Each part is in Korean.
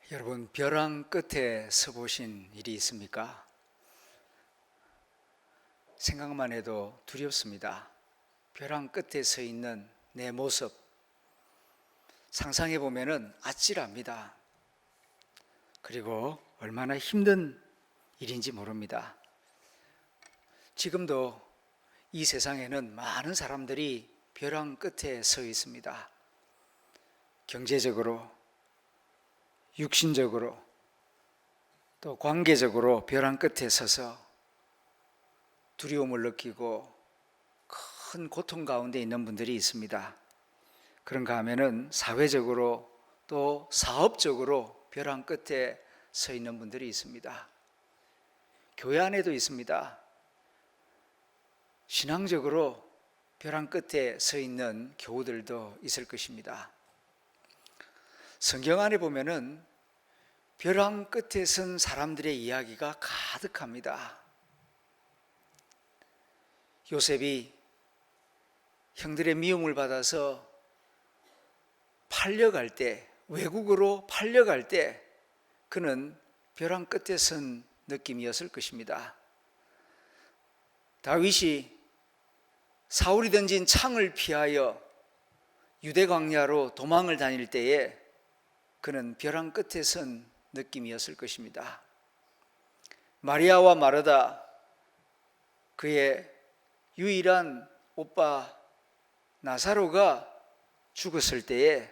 여러분, 벼랑 끝에 서 보신 일이 있습니까? 생각만 해도 두렵습니다. 벼랑 끝에 서 있는 내 모습 상상해 보면은 아찔합니다. 그리고 얼마나 힘든 일인지 모릅니다. 지금도 이 세상에는 많은 사람들이 벼랑 끝에 서 있습니다. 경제적으로, 육신적으로, 또 관계적으로 벼랑 끝에 서서 두려움을 느끼고 큰 고통 가운데 있는 분들이 있습니다. 그런가 하면은 사회적으로 또 사업적으로 벼랑 끝에 서 있는 분들이 있습니다. 교회 안에도 있습니다. 신앙적으로 벼랑 끝에 서 있는 교우들도 있을 것입니다. 성경 안에 보면은 벼랑 끝에 선 사람들의 이야기가 가득합니다. 요셉이 형들의 미움을 받아서 팔려갈 때, 외국으로 팔려갈 때 그는 벼랑 끝에 선 느낌이었을 것입니다. 다윗이 사울이 던진 창을 피하여 유대 광야로 도망을 다닐 때에 그는 벼랑 끝에 선 느낌이었을 것입니다. 마리아와 마르다, 그의 유일한 오빠 나사로가 죽었을 때에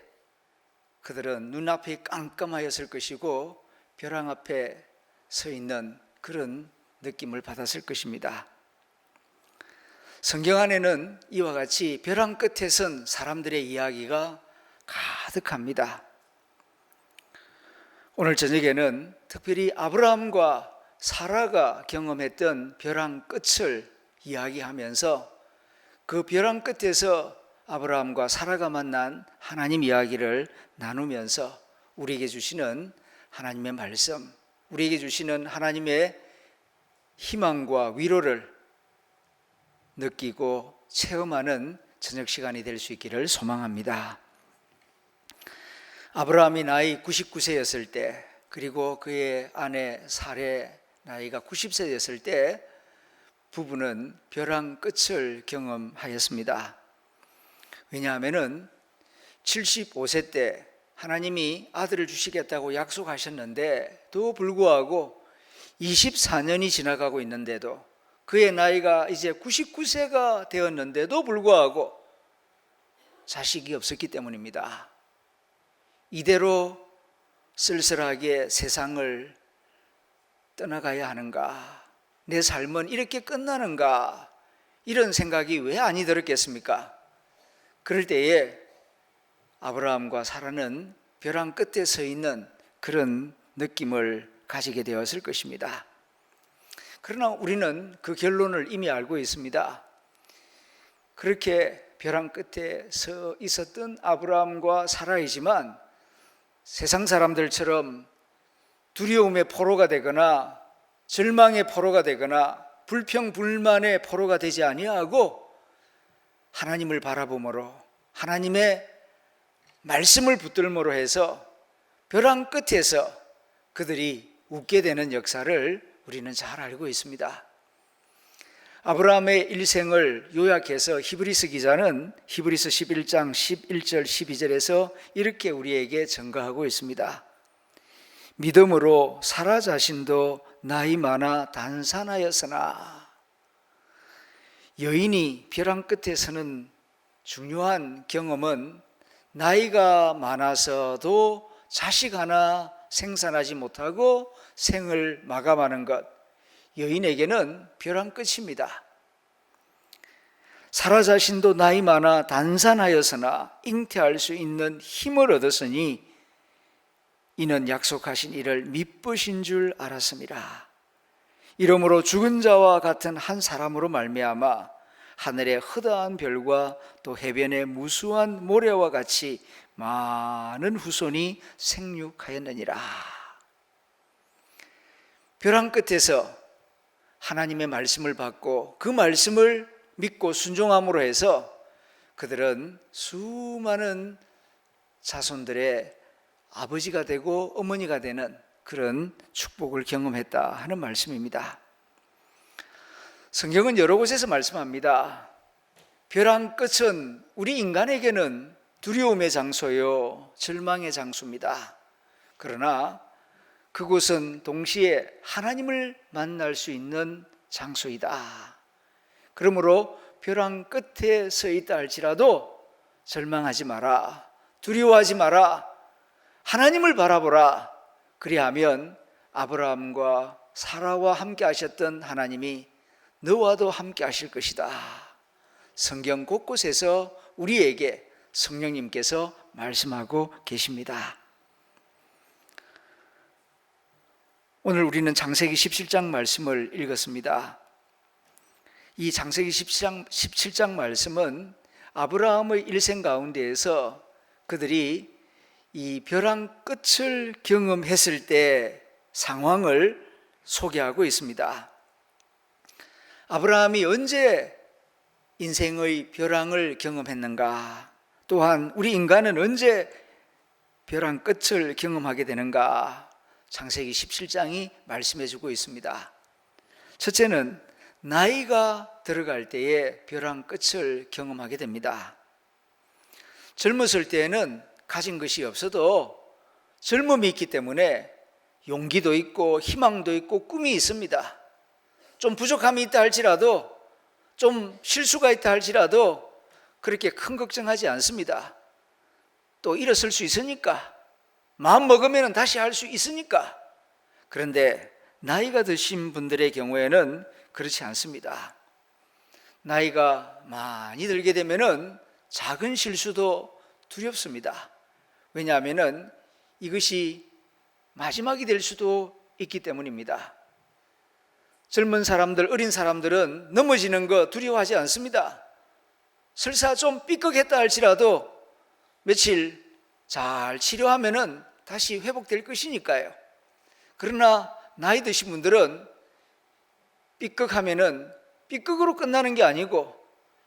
그들은 눈앞이 깜깜하였을 것이고 벼랑 앞에 서 있는 그런 느낌을 받았을 것입니다. 성경 안에는 이와 같이 벼랑 끝에 선 사람들의 이야기가 가득합니다. 오늘 저녁에는 특별히 아브라함과 사라가 경험했던 벼랑 끝을 이야기하면서 그 벼랑 끝에서 아브라함과 사라가 만난 하나님 이야기를 나누면서 우리에게 주시는 하나님의 말씀, 우리에게 주시는 하나님의 희망과 위로를 느끼고 체험하는 저녁 시간이 될 수 있기를 소망합니다. 아브라함이 나이 99세였을 때, 그리고 그의 아내 사레 나이가 90세였을 때 부부는 벼랑 끝을 경험하였습니다. 왜냐하면 75세 때 하나님이 아들을 주시겠다고 약속하셨는데도 불구하고 24년이 지나가고 있는데도, 그의 나이가 이제 99세가 되었는데도 불구하고 자식이 없었기 때문입니다. 이대로 쓸쓸하게 세상을 떠나가야 하는가, 내 삶은 이렇게 끝나는가, 이런 생각이 왜 아니 들었겠습니까? 그럴 때에 아브라함과 사라는 벼랑 끝에 서 있는 그런 느낌을 가지게 되었을 것입니다. 그러나 우리는 그 결론을 이미 알고 있습니다. 그렇게 벼랑 끝에 서 있었던 아브라함과 사라이지만 세상 사람들처럼 두려움의 포로가 되거나 절망의 포로가 되거나 불평불만의 포로가 되지 아니하고 하나님을 바라보므로, 하나님의 말씀을 붙들므로 해서 벼랑 끝에서 그들이 웃게 되는 역사를 우리는 잘 알고 있습니다. 아브라함의 일생을 요약해서 히브리서 기자는 히브리서 11장 11절 12절에서 이렇게 우리에게 증거하고 있습니다. 믿음으로 사라 자신도 나이 많아 단산하였으나, 여인이 벼랑 끝에 서는 중요한 경험은 나이가 많아서도 자식 하나 생산하지 못하고 생을 마감하는 것, 여인에게는 벼랑 끝입니다. 사라 자신도 나이 많아 단산하였으나 잉태할 수 있는 힘을 얻었으니 이는 약속하신 이를 미쁘신 줄 알았습니다. 이러므로 죽은 자와 같은 한 사람으로 말미암아 하늘의 허다한 별과 또 해변의 무수한 모래와 같이 많은 후손이 생육하였느니라. 벼랑 끝에서 하나님의 말씀을 받고 그 말씀을 믿고 순종함으로 해서 그들은 수많은 자손들의 아버지가 되고 어머니가 되는 그런 축복을 경험했다 하는 말씀입니다. 성경은 여러 곳에서 말씀합니다. 벼랑 끝은 우리 인간에게는 두려움의 장소요, 절망의 장소입니다. 그러나 그곳은 동시에 하나님을 만날 수 있는 장소이다. 그러므로 벼랑 끝에 서 있다 할지라도 절망하지 마라, 두려워하지 마라, 하나님을 바라보라. 그리하면 아브라함과 사라와 함께 하셨던 하나님이 너와도 함께 하실 것이다. 성경 곳곳에서 우리에게 성령님께서 말씀하고 계십니다. 오늘 우리는 창세기 17장 말씀을 읽었습니다. 이 창세기 17장 말씀은 아브라함의 일생 가운데에서 그들이 이 벼랑 끝을 경험했을 때 상황을 소개하고 있습니다. 아브라함이 언제 인생의 벼랑을 경험했는가? 또한 우리 인간은 언제 벼랑 끝을 경험하게 되는가? 창세기 17장이 말씀해주고 있습니다. 첫째는 나이가 들어갈 때에 벼랑 끝을 경험하게 됩니다. 젊었을 때에는 가진 것이 없어도 젊음이 있기 때문에 용기도 있고 희망도 있고 꿈이 있습니다. 좀 부족함이 있다 할지라도, 좀 실수가 있다 할지라도 그렇게 큰 걱정하지 않습니다. 또 일어설 수 있으니까, 마음 먹으면 다시 할 수 있으니까. 그런데 나이가 드신 분들의 경우에는 그렇지 않습니다. 나이가 많이 들게 되면은 작은 실수도 두렵습니다. 왜냐하면은 이것이 마지막이 될 수도 있기 때문입니다. 젊은 사람들, 어린 사람들은 넘어지는 거 두려워하지 않습니다. 설사 좀 삐걱했다 할지라도 며칠 잘 치료하면은 다시 회복될 것이니까요. 그러나 나이 드신 분들은 삐걱하면은 삐걱으로 끝나는 게 아니고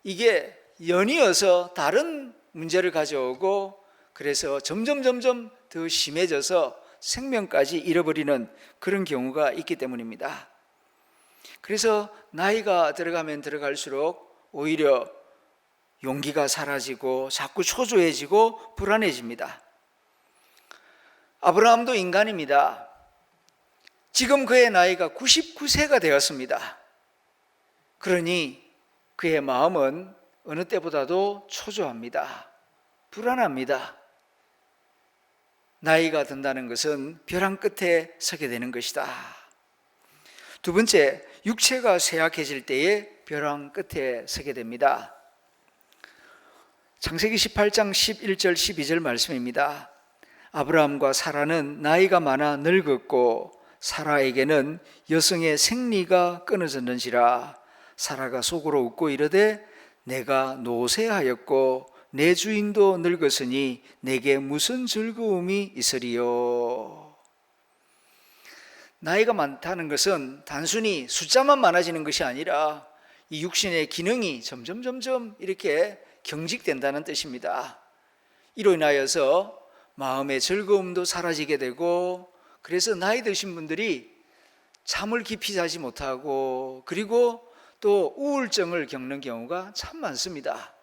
이게 연이어서 다른 문제를 가져오고, 그래서 점점 더 심해져서 생명까지 잃어버리는 그런 경우가 있기 때문입니다. 그래서 나이가 들어가면 들어갈수록 오히려 용기가 사라지고 자꾸 초조해지고 불안해집니다. 아브라함도 인간입니다. 지금 그의 나이가 99세가 되었습니다. 그러니 그의 마음은 어느 때보다도 초조합니다. 불안합니다. 나이가 든다는 것은 벼랑 끝에 서게 되는 것이다. 두 번째, 육체가 쇠약해질 때에 벼랑 끝에 서게 됩니다. 창세기 18장 11절 12절 말씀입니다. 아브라함과 사라는 나이가 많아 늙었고 사라에게는 여성의 생리가 끊어졌는지라. 사라가 속으로 웃고 이르되 내가 노쇠하였고 내 주인도 늙었으니 내게 무슨 즐거움이 있으리요. 나이가 많다는 것은 단순히 숫자만 많아지는 것이 아니라 이 육신의 기능이 점점 이렇게 경직된다는 뜻입니다. 이로 인하여서 마음의 즐거움도 사라지게 되고, 그래서 나이 드신 분들이 잠을 깊이 자지 못하고, 그리고 또 우울증을 겪는 경우가 참 많습니다.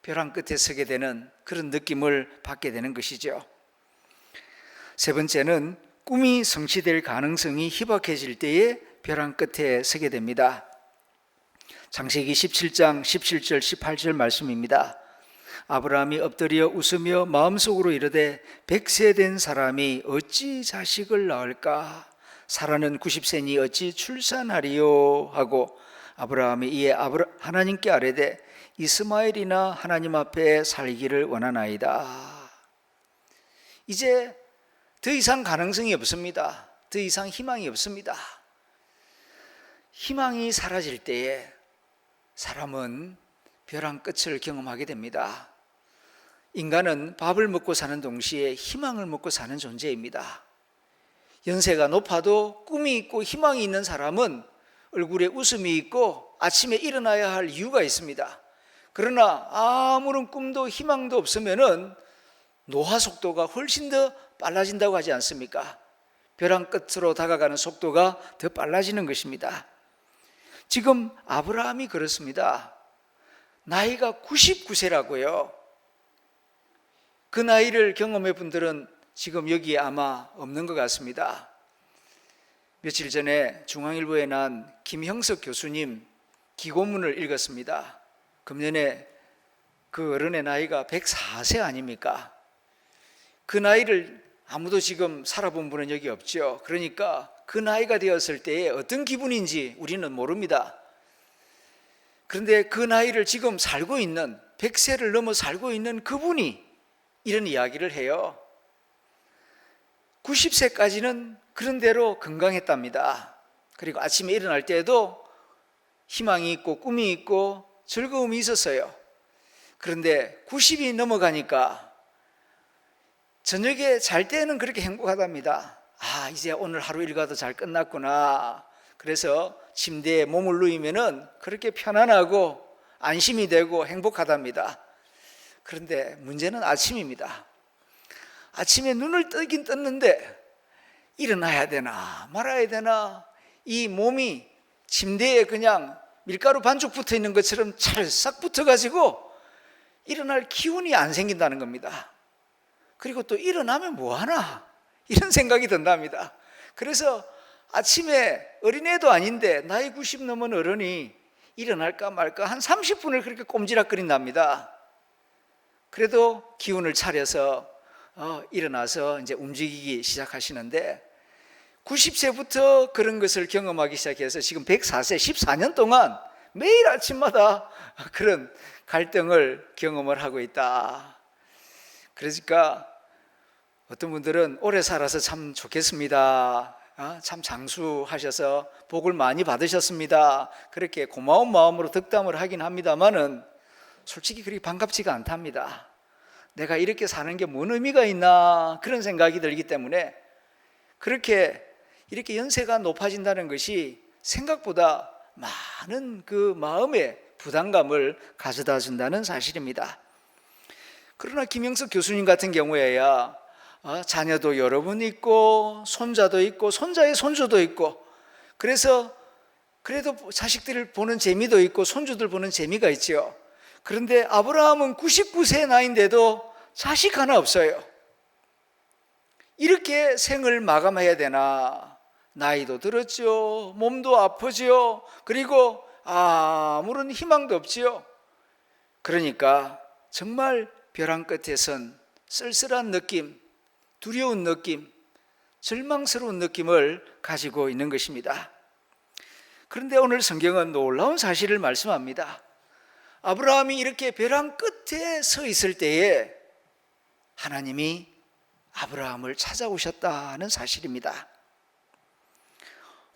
벼랑 끝에 서게 되는 그런 느낌을 받게 되는 것이죠. 세 번째는 꿈이 성취될 가능성이 희박해질 때에 벼랑 끝에 서게 됩니다. 창세기 17장 17절 18절 말씀입니다. 아브라함이 엎드려 웃으며 마음속으로 이르되 100세 된 사람이 어찌 자식을 낳을까? 사라는 90세니 어찌 출산하리요? 하고 아브라함이 이에 하나님께 아뢰되 이스마엘이나 하나님 앞에 살기를 원하나이다. 이제 더 이상 가능성이 없습니다. 더 이상 희망이 없습니다. 희망이 사라질 때에 사람은 벼랑 끝을 경험하게 됩니다. 인간은 밥을 먹고 사는 동시에 희망을 먹고 사는 존재입니다. 연세가 높아도 꿈이 있고 희망이 있는 사람은 얼굴에 웃음이 있고 아침에 일어나야 할 이유가 있습니다. 그러나 아무런 꿈도 희망도 없으면은 노화 속도가 훨씬 더 빨라진다고 하지 않습니까? 벼랑 끝으로 다가가는 속도가 더 빨라지는 것입니다. 지금 아브라함이 그렇습니다. 나이가 99세라고요. 그 나이를 경험해 분들은 지금 여기에 아마 없는 것 같습니다. 며칠 전에 중앙일보에 난 김형석 교수님 기고문을 읽었습니다. 금년에 그 어른의 나이가 104세 아닙니까? 그 나이를 아무도 지금 살아본 분은 여기 없죠. 그러니까 그 나이가 되었을 때에 어떤 기분인지 우리는 모릅니다. 그런데 그 나이를 지금 살고 있는 100세를 넘어 살고 있는 그분이 이런 이야기를 해요. 90세까지는 그런 대로 건강했답니다. 그리고 아침에 일어날 때에도 희망이 있고 꿈이 있고 즐거움이 있었어요. 그런데 90이 넘어가니까 저녁에 잘 때는 그렇게 행복하답니다. 아, 이제 오늘 하루 일과도 잘 끝났구나. 그래서 침대에 몸을 누이면은 그렇게 편안하고 안심이 되고 행복하답니다. 그런데 문제는 아침입니다. 아침에 눈을 뜨긴 떴는데 일어나야 되나 말아야 되나, 이 몸이 침대에 그냥 밀가루 반죽 붙어 있는 것처럼 찰싹 붙어가지고 일어날 기운이 안 생긴다는 겁니다. 그리고 또 일어나면 뭐하나 이런 생각이 든답니다. 그래서 아침에 어린애도 아닌데 나이 90 넘은 어른이 일어날까 말까 한 30분을 그렇게 꼼지락거린답니다. 그래도 기운을 차려서 일어나서 이제 움직이기 시작하시는데 90세부터 그런 것을 경험하기 시작해서 지금 104세 14년 동안 매일 아침마다 그런 갈등을 경험을 하고 있다. 그러니까 어떤 분들은 오래 살아서 참 좋겠습니다. 참 장수하셔서 복을 많이 받으셨습니다. 그렇게 고마운 마음으로 덕담을 하긴 합니다만은 솔직히 그렇게 반갑지가 않답니다. 내가 이렇게 사는 게 뭔 의미가 있나 그런 생각이 들기 때문에 그렇게 이렇게 연세가 높아진다는 것이 생각보다 많은 그 마음의 부담감을 가져다 준다는 사실입니다. 그러나 김영석 교수님 같은 경우에야 자녀도 여러 분 있고 손자도 있고 손자의 손주도 있고, 그래서 그래도 자식들을 보는 재미도 있고 손주들 보는 재미가 있죠. 그런데 아브라함은 99세 나이인데도 자식 하나 없어요. 이렇게 생을 마감해야 되나? 나이도 들었죠. 몸도 아프죠. 그리고 아무런 희망도 없지요. 그러니까 정말 벼랑 끝에 선 쓸쓸한 느낌, 두려운 느낌, 절망스러운 느낌을 가지고 있는 것입니다. 그런데 오늘 성경은 놀라운 사실을 말씀합니다. 아브라함이 이렇게 벼랑 끝에 서 있을 때에 하나님이 아브라함을 찾아오셨다는 사실입니다.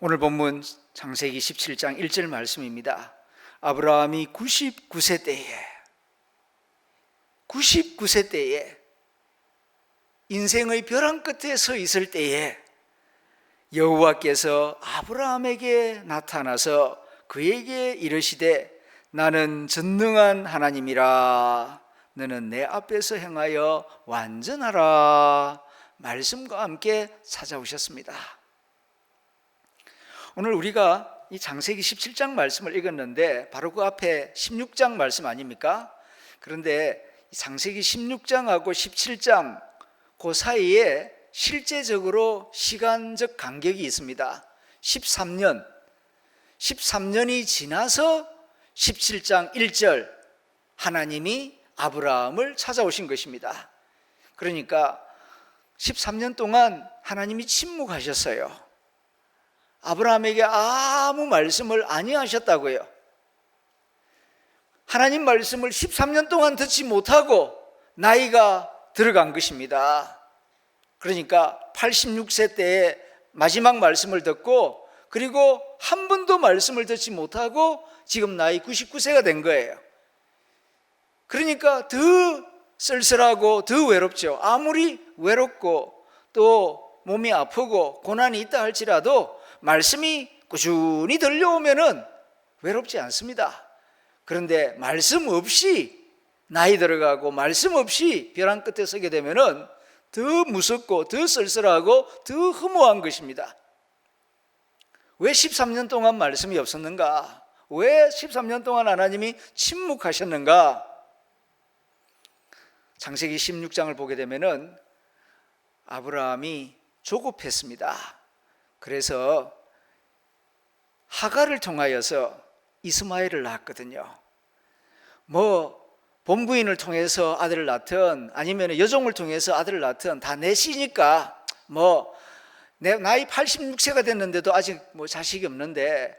오늘 본문 창세기 17장 1절 말씀입니다. 아브라함이 99세 때에 인생의 벼랑 끝에 서 있을 때에 여호와께서 아브라함에게 나타나서 그에게 이르시되 나는 전능한 하나님이라 너는 내 앞에서 행하여 완전하라 말씀과 함께 찾아오셨습니다. 오늘 우리가 이 창세기 17장 말씀을 읽었는데 바로 그 앞에 16장 말씀 아닙니까? 그런데 창세기 16장하고 17장 그 사이에 실제적으로 시간적 간격이 있습니다. 13년이 지나서 17장 1절 하나님이 아브라함을 찾아오신 것입니다. 그러니까 13년 동안 하나님이 침묵하셨어요. 아브라함에게 아무 말씀을 아니하셨다고요. 하나님 말씀을 13년 동안 듣지 못하고 나이가 들어간 것입니다. 그러니까 86세 때에 마지막 말씀을 듣고 그리고 한 번도 말씀을 듣지 못하고 지금 나이 99세가 된 거예요. 그러니까 더 쓸쓸하고 더 외롭죠. 아무리 외롭고 또 몸이 아프고 고난이 있다 할지라도 말씀이 꾸준히 들려오면은 외롭지 않습니다. 그런데 말씀 없이 나이 들어가고 말씀 없이 벼랑 끝에 서게 되면은 더 무섭고 더 쓸쓸하고 더 허무한 것입니다. 왜 13년 동안 말씀이 없었는가? 왜 13년 동안 하나님이 침묵하셨는가? 창세기 16장을 보게 되면은 아브라함이 조급했습니다. 그래서 하갈을 통하여서 이스마엘을 낳았거든요. 본부인을 통해서 아들을 낳든 아니면 여종을 통해서 아들을 낳든 다 내시니까 내 나이 86세가 됐는데도 아직 자식이 없는데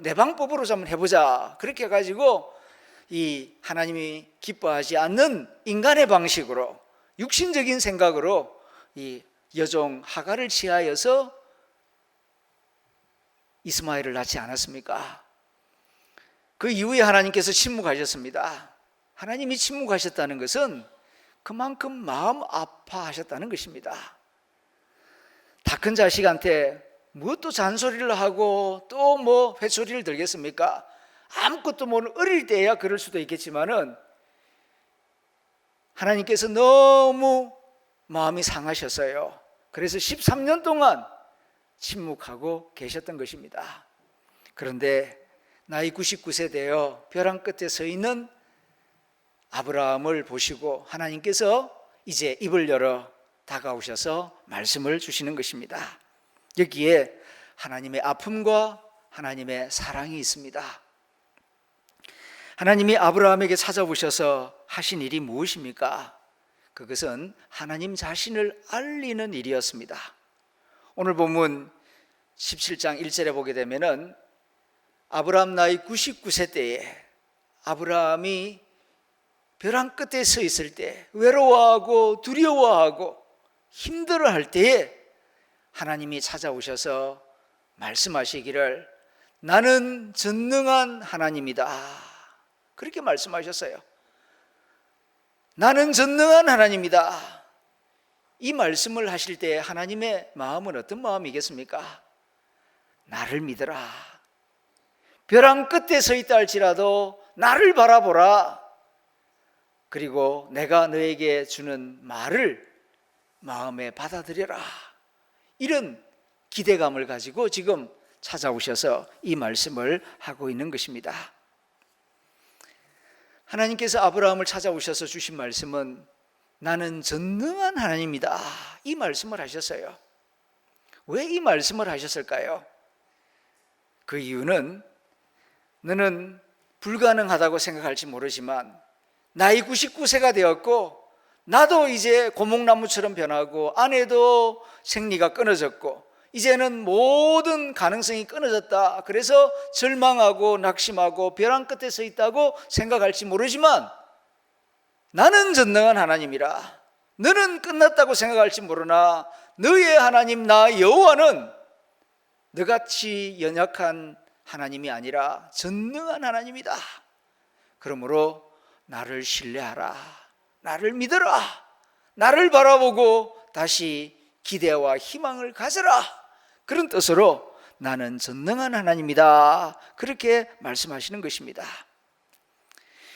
내 방법으로 좀 해보자. 그렇게 해가지고 이 하나님이 기뻐하지 않는 인간의 방식으로 육신적인 생각으로 이 여종 하갈을 취하여서 이스마엘을 낳지 않았습니까? 그 이후에 하나님께서 침묵하셨습니다. 하나님이 침묵하셨다는 것은 그만큼 마음 아파하셨다는 것입니다. 다 큰 자식한테 무엇도 잔소리를 하고 또 회초리를 들겠습니까? 아무것도 모르는 어릴 때야 그럴 수도 있겠지만은 하나님께서 너무 마음이 상하셨어요. 그래서 13년 동안 침묵하고 계셨던 것입니다. 그런데 나이 99세 되어 벼랑 끝에 서 있는 아브라함을 보시고 하나님께서 이제 입을 열어 다가오셔서 말씀을 주시는 것입니다. 여기에 하나님의 아픔과 하나님의 사랑이 있습니다. 하나님이 아브라함에게 찾아오셔서 하신 일이 무엇입니까? 그것은 하나님 자신을 알리는 일이었습니다. 오늘 본문 17장 1절에 보게 되면은 아브라함 나이 99세 때에 아브라함이 벼랑 끝에 서 있을 때 외로워하고 두려워하고 힘들어할 때에 하나님이 찾아오셔서 말씀하시기를 나는 전능한 하나님이다. 그렇게 말씀하셨어요. 나는 전능한 하나님이다. 이 말씀을 하실 때 하나님의 마음은 어떤 마음이겠습니까? 나를 믿어라. 벼랑 끝에 서 있다 할지라도 나를 바라보라. 그리고 내가 너에게 주는 말을 마음에 받아들여라. 이런 기대감을 가지고 지금 찾아오셔서 이 말씀을 하고 있는 것입니다. 하나님께서 아브라함을 찾아오셔서 주신 말씀은 나는 전능한 하나님이다. 이 말씀을 하셨어요. 왜 이 말씀을 하셨을까요? 그 이유는 너는 불가능하다고 생각할지 모르지만 나이 99세가 되었고 나도 이제 고목나무처럼 변하고 아내도 생리가 끊어졌고 이제는 모든 가능성이 끊어졌다. 그래서 절망하고 낙심하고 벼랑 끝에 서 있다고 생각할지 모르지만 나는 전능한 하나님이라. 너는 끝났다고 생각할지 모르나 너의 하나님 나 여호와는 너같이 연약한 하나님이 아니라 전능한 하나님이다. 그러므로 나를 신뢰하라. 나를 믿어라. 나를 바라보고 다시 기대와 희망을 가져라. 그런 뜻으로 나는 전능한 하나님이다. 그렇게 말씀하시는 것입니다.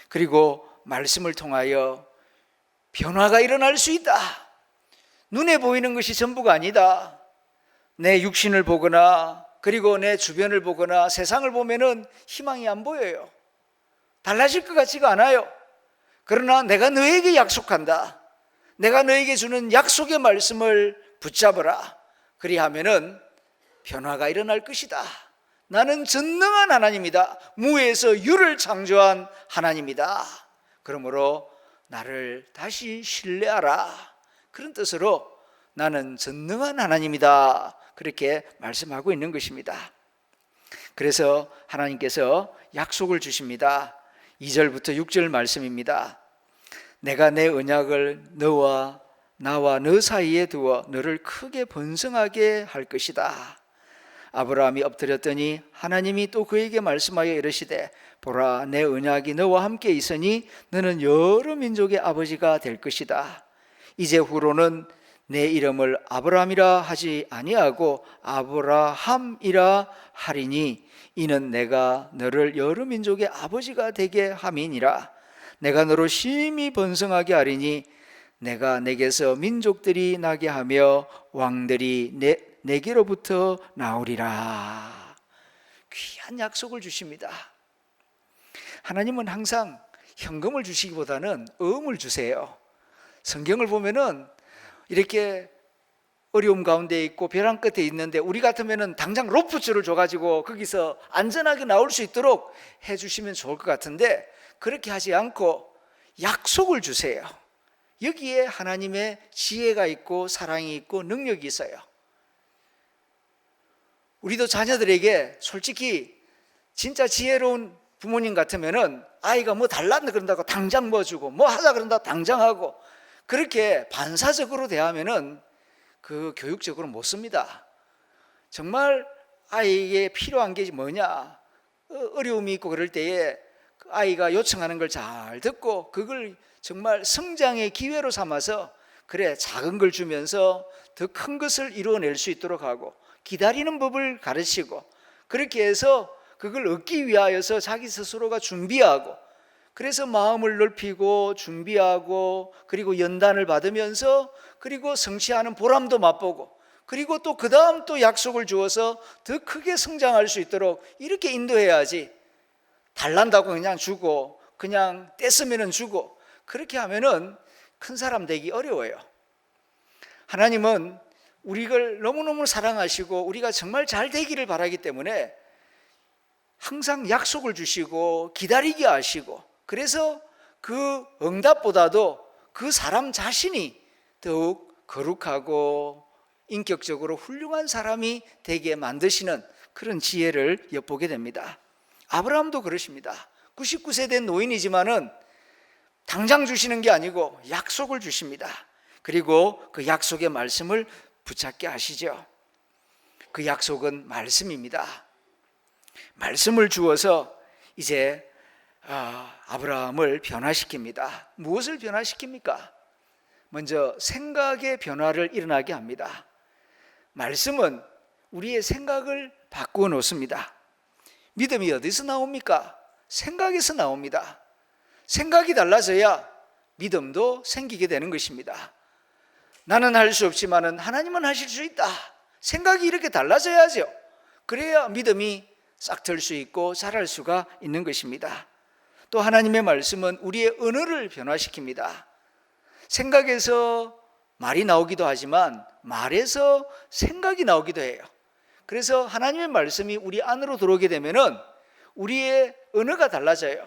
그리고 말씀을 통하여 변화가 일어날 수 있다. 눈에 보이는 것이 전부가 아니다. 내 육신을 보거나 그리고 내 주변을 보거나 세상을 보면은 희망이 안 보여요. 달라질 것 같지가 않아요. 그러나 내가 너에게 약속한다. 내가 너에게 주는 약속의 말씀을 붙잡으라. 그리하면은 변화가 일어날 것이다. 나는 전능한 하나님이다. 무에서 유를 창조한 하나님이다. 그러므로 나를 다시 신뢰하라. 그런 뜻으로 나는 전능한 하나님이다. 그렇게 말씀하고 있는 것입니다. 그래서 하나님께서 약속을 주십니다. 2절부터 6절 말씀입니다. 내가 내 언약을 너와 나와 너 사이에 두어 너를 크게 번성하게 할 것이다. 아브라함이 엎드렸더니 하나님이 또 그에게 말씀하여 이르시되 보라 내 언약이 너와 함께 있으니 너는 여러 민족의 아버지가 될 것이다. 이제 후로는 내 이름을 아브라함이라 하지 아니하고 아브라함이라 하리니 이는 내가 너를 여러 민족의 아버지가 되게 함이니라. 내가 너로 심히 번성하게 하리니 내가 내게서 민족들이 나게 하며 왕들이 내게로부터 나오리라. 귀한 약속을 주십니다. 하나님은 항상 현금을 주시기보다는 어음을 주세요. 성경을 보면은 이렇게 어려움 가운데 있고 벼랑 끝에 있는데 우리 같으면은 당장 로프줄을 줘가지고 거기서 안전하게 나올 수 있도록 해주시면 좋을 것 같은데 그렇게 하지 않고 약속을 주세요. 여기에 하나님의 지혜가 있고 사랑이 있고 능력이 있어요. 우리도 자녀들에게 솔직히 진짜 지혜로운 부모님 같으면은 아이가 뭐 달란다 그런다고 당장 뭐 주고 뭐 하자 그런다고 당장 하고 그렇게 반사적으로 대하면은 그 교육적으로 못 씁니다. 정말 아이에게 필요한 게 뭐냐, 어려움이 있고 그럴 때에 아이가 요청하는 걸 잘 듣고 그걸 정말 성장의 기회로 삼아서 그래 작은 걸 주면서 더 큰 것을 이루어낼 수 있도록 하고 기다리는 법을 가르치고 그렇게 해서 그걸 얻기 위하여서 자기 스스로가 준비하고 그래서 마음을 넓히고 준비하고 그리고 연단을 받으면서 그리고 성취하는 보람도 맛보고 그리고 또 그 다음 또 약속을 주어서 더 크게 성장할 수 있도록 이렇게 인도해야지 달란다고 그냥 주고 그냥 떼쓰면은 주고 그렇게 하면은 큰 사람 되기 어려워요. 하나님은 우리를 너무너무 사랑하시고 우리가 정말 잘 되기를 바라기 때문에 항상 약속을 주시고 기다리게 하시고 그래서 그 응답보다도 그 사람 자신이 더욱 거룩하고 인격적으로 훌륭한 사람이 되게 만드시는 그런 지혜를 엿보게 됩니다. 아브라함도 그러십니다. 99세 된 노인이지만은 당장 주시는 게 아니고 약속을 주십니다. 그리고 그 약속의 말씀을 붙잡게 하시죠. 그 약속은 말씀입니다. 말씀을 주어서 이제 아브라함을 변화시킵니다. 무엇을 변화시킵니까? 먼저 생각의 변화를 일어나게 합니다. 말씀은 우리의 생각을 바꾸어 놓습니다. 믿음이 어디서 나옵니까? 생각에서 나옵니다. 생각이 달라져야 믿음도 생기게 되는 것입니다. 나는 할 수 없지만은 하나님은 하실 수 있다. 생각이 이렇게 달라져야죠. 그래야 믿음이 싹틀 수 있고 자랄 수가 있는 것입니다. 또 하나님의 말씀은 우리의 언어를 변화시킵니다. 생각에서 말이 나오기도 하지만 말에서 생각이 나오기도 해요. 그래서 하나님의 말씀이 우리 안으로 들어오게 되면은 우리의 언어가 달라져요.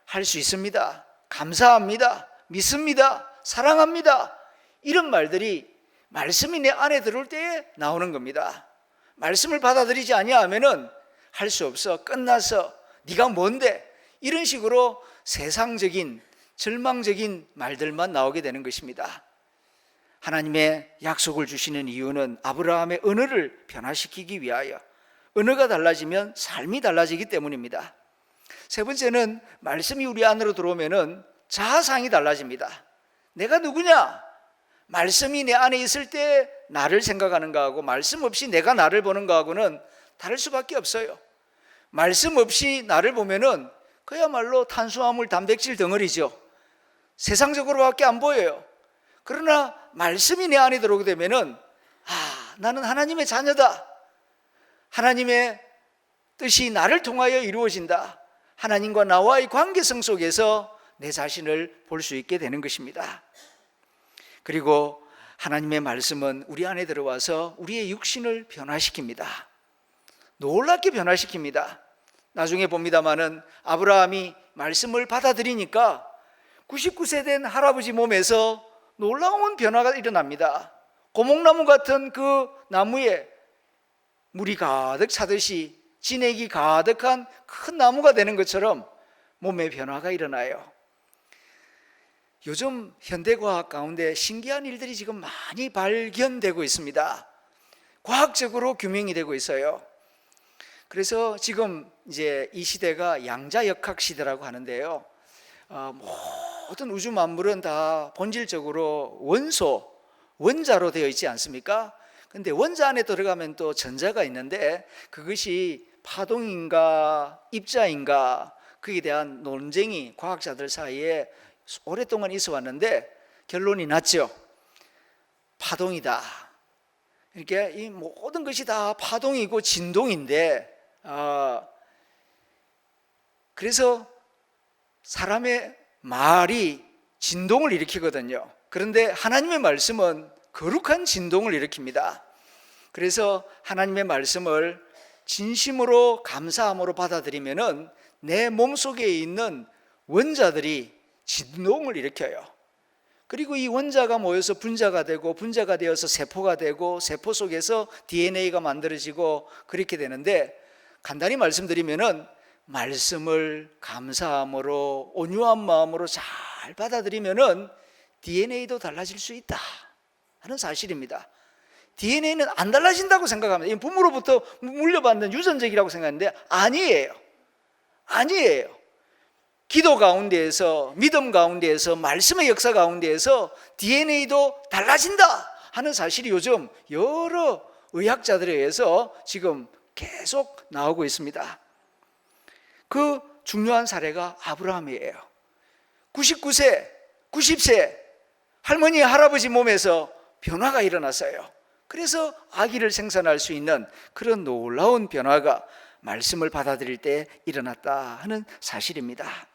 할 수 있습니다. 감사합니다. 믿습니다. 사랑합니다. 이런 말들이 말씀이 내 안에 들어올 때에 나오는 겁니다. 말씀을 받아들이지 아니하면은 할 수 없어. 끝나서 네가 뭔데? 이런 식으로 세상적인 절망적인 말들만 나오게 되는 것입니다. 하나님의 약속을 주시는 이유는 아브라함의 언어를 변화시키기 위하여 언어가 달라지면 삶이 달라지기 때문입니다. 세 번째는 말씀이 우리 안으로 들어오면은 자아상이 달라집니다. 내가 누구냐? 말씀이 내 안에 있을 때 나를 생각하는 거하고 말씀 없이 내가 나를 보는 거하고는 다를 수밖에 없어요. 말씀 없이 나를 보면은 그야말로 탄수화물 단백질 덩어리죠. 세상적으로밖에 안 보여요. 그러나 말씀이 내 안에 들어오게 되면은 나는 하나님의 자녀다. 하나님의 뜻이 나를 통하여 이루어진다. 하나님과 나와의 관계성 속에서 내 자신을 볼 수 있게 되는 것입니다. 그리고 하나님의 말씀은 우리 안에 들어와서 우리의 육신을 변화시킵니다. 놀랍게 변화시킵니다. 나중에 봅니다마는 아브라함이 말씀을 받아들이니까 99세 된 할아버지 몸에서 놀라운 변화가 일어납니다. 고목나무 같은 그 나무에 물이 가득 차듯이 진액이 가득한 큰 나무가 되는 것처럼 몸의 변화가 일어나요. 요즘 현대과학 가운데 신기한 일들이 지금 많이 발견되고 있습니다. 과학적으로 규명이 되고 있어요. 그래서 지금 이제 이 시대가 양자역학 시대라고 하는데요. 모든 우주 만물은 다 본질적으로 원자로 되어 있지 않습니까? 근데 원자 안에 들어가면 또 전자가 있는데 그것이 파동인가 입자인가 거기에 대한 논쟁이 과학자들 사이에 오랫동안 있어 왔는데 결론이 났죠. 파동이다. 이렇게 이 모든 것이 다 파동이고 진동인데, 그래서 사람의 말이 진동을 일으키거든요. 그런데 하나님의 말씀은 거룩한 진동을 일으킵니다. 그래서 하나님의 말씀을 진심으로 감사함으로 받아들이면은 내 몸속에 있는 원자들이 진동을 일으켜요. 그리고 이 원자가 모여서 분자가 되고, 분자가 되어서 세포가 되고, 세포 속에서 DNA가 만들어지고 그렇게 되는데, 간단히 말씀드리면은 말씀을 감사함으로 온유한 마음으로 잘 받아들이면은 DNA도 달라질 수 있다 하는 사실입니다. DNA는 안 달라진다고 생각합니다. 부모로부터 물려받는 유전적이라고 생각하는데 아니에요. 기도 가운데에서, 믿음 가운데에서, 말씀의 역사 가운데에서 DNA도 달라진다 하는 사실이 요즘 여러 의학자들에 의해서 지금 계속 나오고 있습니다. 그 중요한 사례가 아브라함이에요. 99세, 90세 할머니, 할아버지 몸에서 변화가 일어났어요. 그래서 아기를 생산할 수 있는 그런 놀라운 변화가 말씀을 받아들일 때 일어났다 하는 사실입니다.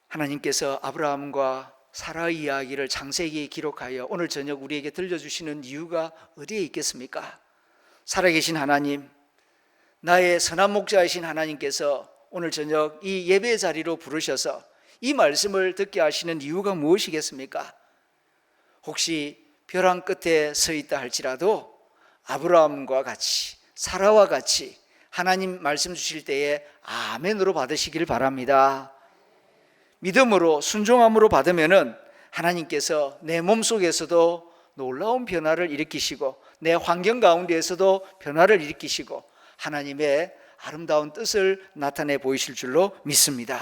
하나님께서 아브라함과 사라의 이야기를 창세기에 기록하여 오늘 저녁 우리에게 들려주시는 이유가 어디에 있겠습니까? 살아계신 하나님, 나의 선한 목자이신 하나님께서 오늘 저녁 이 예배 자리로 부르셔서 이 말씀을 듣게 하시는 이유가 무엇이겠습니까? 혹시 벼랑 끝에 서 있다 할지라도 아브라함과 같이, 사라와 같이 하나님 말씀 주실 때에 아멘으로 받으시길 바랍니다. 믿음으로, 순종함으로 받으면은 하나님께서 내 몸속에서도 놀라운 변화를 일으키시고, 내 환경 가운데에서도 변화를 일으키시고, 하나님의 아름다운 뜻을 나타내 보이실 줄로 믿습니다.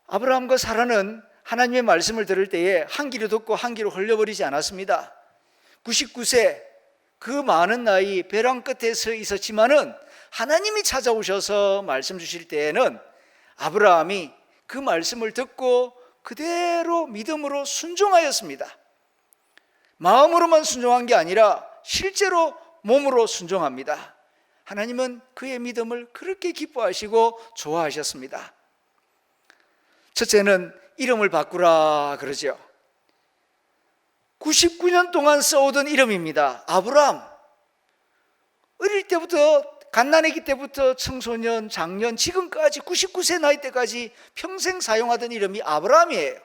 아브라함과 사라는 하나님의 말씀을 들을 때에 한 귀로 듣고 한 귀로 흘려버리지 않았습니다. 99세 그 많은 나이 벼랑 끝에 서 있었지만은 하나님이 찾아오셔서 말씀 주실 때에는 아브라함이 그 말씀을 듣고 그대로 믿음으로 순종하였습니다. 마음으로만 순종한 게 아니라 실제로 몸으로 순종합니다. 하나님은 그의 믿음을 그렇게 기뻐하시고 좋아하셨습니다. 첫째는 이름을 바꾸라 그러죠. 99년 동안 써오던 이름입니다. 아브라함. 어릴 때부터, 갓난아기 때부터 청소년, 장년, 지금까지 99세 나이 때까지 평생 사용하던 이름이 아브라함이에요.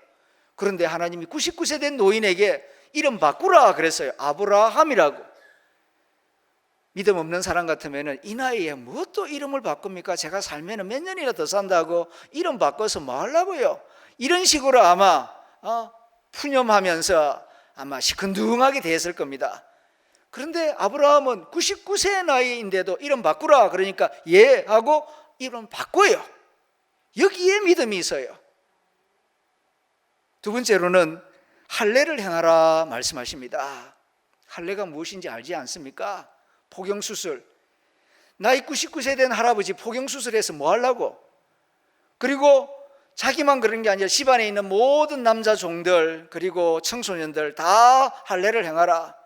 그런데 하나님이 99세 된 노인에게 이름 바꾸라 그랬어요. 아브라함이라고. 믿음 없는 사람 같으면 이 나이에 뭐 또 이름을 바꿉니까? 제가 살면 몇 년이나 더 산다고 이름 바꿔서 뭐 하려고요? 이런 식으로 아마 푸념하면서 아마 시큰둥하게 대했을 겁니다. 그런데 아브라함은 99세 나이인데도 이름 바꾸라 그러니까 예 하고 이름 바꿔요. 여기에 믿음이 있어요. 두 번째로는 할례를 행하라 말씀하십니다. 할례가 무엇인지 알지 않습니까? 포경수술. 나이 99세 된 할아버지 포경수술해서 뭐 하려고? 그리고 자기만 그런 게 아니라 집안에 있는 모든 남자 종들 그리고 청소년들 다 할례를 행하라.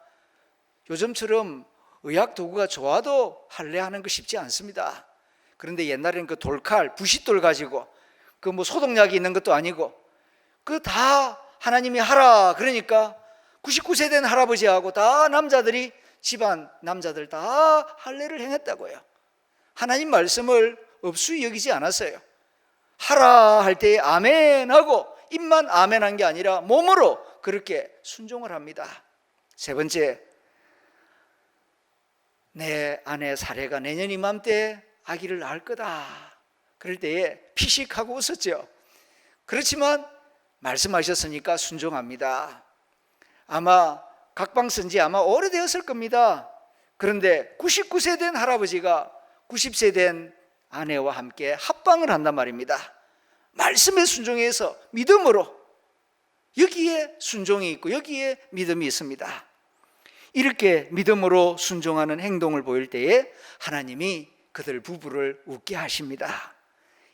요즘처럼 의학 도구가 좋아도 할례하는 거 쉽지 않습니다. 그런데 옛날에는 그 돌칼, 부싯돌 가지고 그 뭐 소독약이 있는 것도 아니고 그 다 하나님이 하라 그러니까 99세 된 할아버지하고 다 남자들이 집안 남자들 다 할례를 행했다고요. 하나님 말씀을 업수히 여기지 않았어요. 하라 할 때에 아멘 하고 입만 아멘 한 게 아니라 몸으로 그렇게 순종을 합니다. 세 번째, 내 아내 사례가 내년 이맘때 아기를 낳을 거다. 그럴 때에 피식하고 웃었죠. 그렇지만 말씀하셨으니까 순종합니다. 아마 각방 쓴 지 아마 오래되었을 겁니다. 그런데 99세 된 할아버지가 90세 된 아내와 함께 합방을 한단 말입니다. 말씀에 순종해서 믿음으로, 여기에 순종이 있고 여기에 믿음이 있습니다. 이렇게 믿음으로 순종하는 행동을 보일 때에 하나님이 그들 부부를 웃게 하십니다.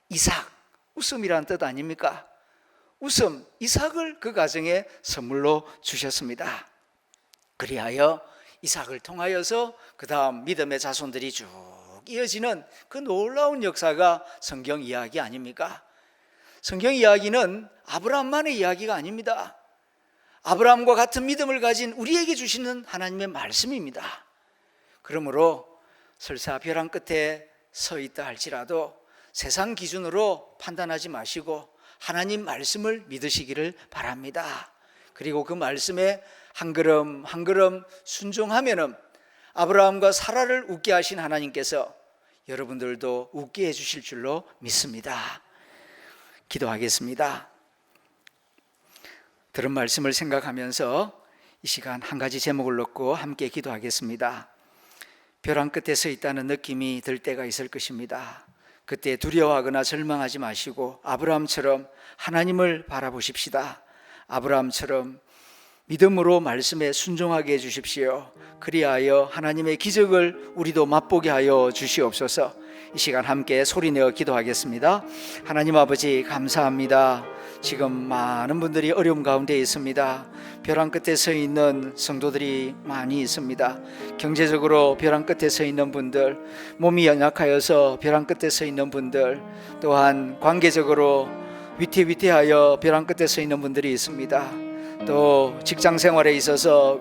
이삭, 웃음이란 뜻 아닙니까? 웃음, 이삭을 그 가정에 선물로 주셨습니다. 그리하여 이삭을 통하여서 그 다음 믿음의 자손들이 쭉 이어지는 그 놀라운 역사가 성경 이야기 아닙니까? 성경 이야기는 아브라함만의 이야기가 아닙니다. 아브라함과 같은 믿음을 가진 우리에게 주시는 하나님의 말씀입니다. 그러므로 설사 벼랑 끝에 서 있다 할지라도 세상 기준으로 판단하지 마시고 하나님 말씀을 믿으시기를 바랍니다. 그리고 그 말씀에 한 걸음 한 걸음 순종하면은 아브라함과 사라를 웃게 하신 하나님께서 여러분들도 웃게 해주실 줄로 믿습니다. 기도하겠습니다. 들은 말씀을 생각하면서 이 시간 한 가지 제목을 놓고 함께 기도하겠습니다. 벼랑 끝에 서 있다는 느낌이 들 때가 있을 것입니다. 그때 두려워하거나 절망하지 마시고 아브라함처럼 하나님을 바라보십시다. 아브라함처럼 믿음으로 말씀에 순종하게 해주십시오. 그리하여 하나님의 기적을 우리도 맛보게 하여 주시옵소서. 이 시간 함께 소리내어 기도하겠습니다. 하나님 아버지 감사합니다. 지금 많은 분들이 어려움 가운데 있습니다. 벼랑 끝에 서 있는 성도들이 많이 있습니다. 경제적으로 벼랑 끝에 서 있는 분들, 몸이 연약하여서 벼랑 끝에 서 있는 분들, 또한 관계적으로 위태위태하여 벼랑 끝에 서 있는 분들이 있습니다. 또 직장 생활에 있어서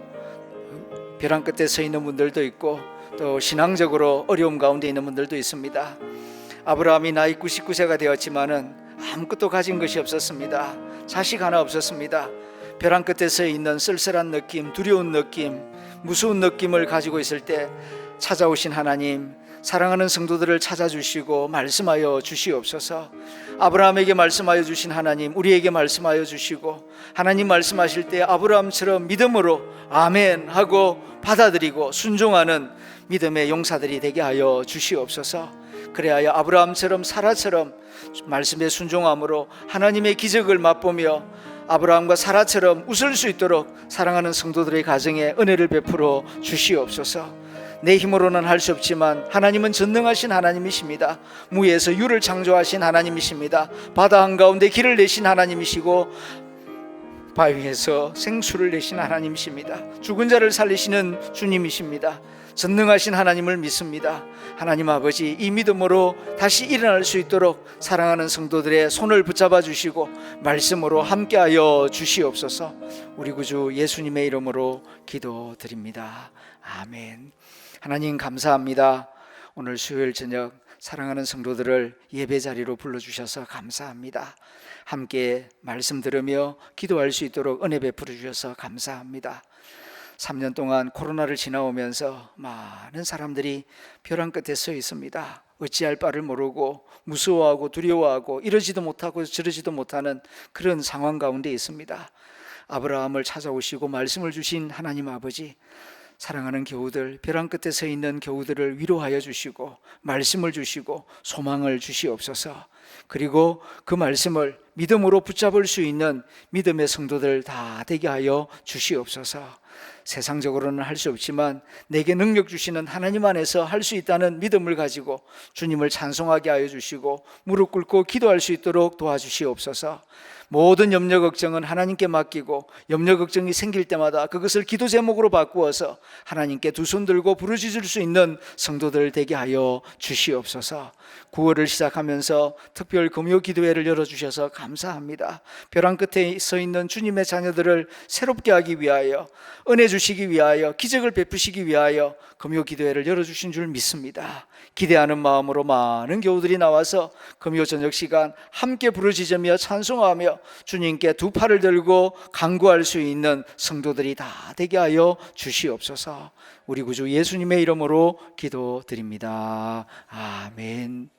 벼랑 끝에 서 있는 분들도 있고, 또 신앙적으로 어려움 가운데 있는 분들도 있습니다. 아브라함이 나이 99세가 되었지만은 아무것도 가진 것이 없었습니다. 자식 하나 없었습니다. 벼랑 끝에 서 있는 쓸쓸한 느낌, 두려운 느낌, 무서운 느낌을 가지고 있을 때 찾아오신 하나님, 사랑하는 성도들을 찾아주시고 말씀하여 주시옵소서. 아브라함에게 말씀하여 주신 하나님, 우리에게 말씀하여 주시고, 하나님 말씀하실 때 아브라함처럼 믿음으로 아멘 하고 받아들이고 순종하는 믿음의 용사들이 되게 하여 주시옵소서. 그래야 아브라함처럼 사라처럼 말씀에 순종함으로 하나님의 기적을 맛보며 아브라함과 사라처럼 웃을 수 있도록 사랑하는 성도들의 가정에 은혜를 베풀어 주시옵소서. 내 힘으로는 할 수 없지만 하나님은 전능하신 하나님이십니다. 무에서 유를 창조하신 하나님이십니다. 바다 한가운데 길을 내신 하나님이시고 바위에서 생수를 내신 하나님이십니다. 죽은 자를 살리시는 주님이십니다. 전능하신 하나님을 믿습니다. 하나님 아버지, 이 믿음으로 다시 일어날 수 있도록 사랑하는 성도들의 손을 붙잡아 주시고 말씀으로 함께하여 주시옵소서. 우리 구주 예수님의 이름으로 기도드립니다. 아멘. 하나님 감사합니다. 오늘 수요일 저녁 사랑하는 성도들을 예배 자리로 불러주셔서 감사합니다. 함께 말씀 들으며 기도할 수 있도록 은혜 베풀어 주셔서 감사합니다. 3년 동안 코로나를 지나오면서 많은 사람들이 벼랑 끝에 서 있습니다. 어찌할 바를 모르고 무서워하고 두려워하고 이러지도 못하고 저러지도 못하는 그런 상황 가운데 있습니다. 아브라함을 찾아오시고 말씀을 주신 하나님 아버지, 사랑하는 교우들, 벼랑 끝에 서 있는 교우들을 위로하여 주시고 말씀을 주시고 소망을 주시옵소서. 그리고 그 말씀을 믿음으로 붙잡을 수 있는 믿음의 성도들 다 되게 하여 주시옵소서. 세상적으로는 할 수 없지만 내게 능력 주시는 하나님 안에서 할 수 있다는 믿음을 가지고 주님을 찬송하게 하여 주시고 무릎 꿇고 기도할 수 있도록 도와주시옵소서. 모든 염려 걱정은 하나님께 맡기고 염려 걱정이 생길 때마다 그것을 기도 제목으로 바꾸어서 하나님께 두 손 들고 부르짖을 수 있는 성도들 되게 하여 주시옵소서. 9월을 시작하면서 특별 금요 기도회를 열어주셔서 감사합니다. 벼랑 끝에 서 있는 주님의 자녀들을 새롭게 하기 위하여, 은혜 주시기 위하여, 기적을 베푸시기 위하여 금요 기도회를 열어주신 줄 믿습니다. 기대하는 마음으로 많은 교우들이 나와서 금요 저녁 시간 함께 부르짖으며 찬송하며 주님께 두 팔을 들고 간구할 수 있는 성도들이 다 되게 하여 주시옵소서. 우리 구주 예수님의 이름으로 기도드립니다. 아멘.